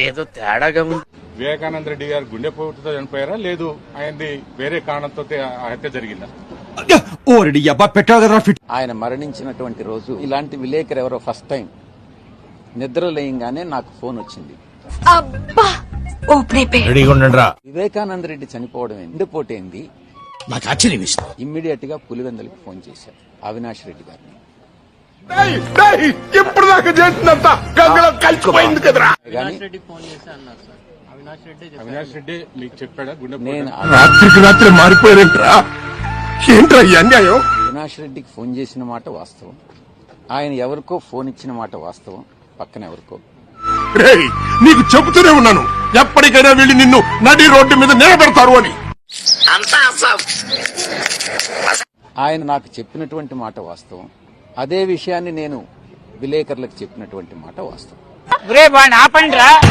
ఏదో తేడాగా ఉంది. వివేకానంద రెడ్డి గారు గుండెపోటుతో చనిపోయారా, లేదు ఆయనది వేరే కారణంతో హత్య జరిగిందా? ఆయన మరణించినటువంటి రోజు ఇలాంటి విలేకరు ఎవరో ఫస్ట్ టైం నిద్ర లేయంగానే నాకు ఫోన్ వచ్చింది. వివేకానంద రెడ్డి చనిపోవడం ఎండిపోటైంది. నాకు ఆశ్చర్యం వేసింది. ఇమ్మీడియట్ గా పులివెందులకు ఫోన్ చేశారు అవినాష్ రెడ్డి గారిని. ఇప్పుడు దాకా చేసినంత కలిసిపోయింది కదరా. అవినాష్ రెడ్డి మీకు చెప్పాడా నేను రాత్రికి రాత్రి మారిపోయారేంట్రా? ఏంట్రా ఈ అన్యాయం? అవినాష్ రెడ్డికి ఫోన్ చేసిన మాట వాస్తవం, ఆయన ఎవరికో ఫోన్ ఇచ్చిన మాట వాస్తవం, పక్కన ఎవరికో. రేయ్, నీకు చెబుతూనే ఉన్నాను, ఎప్పటికైనా వీళ్ళు నిన్ను నడి రోడ్డు మీద నిలబెడతారు అని. ఆయన నాకు చెప్పినటువంటి మాట వాస్తవం, అదే విషయాన్ని నేను విలేకరులకు చెప్పినటువంటి మాట వాస్తవం.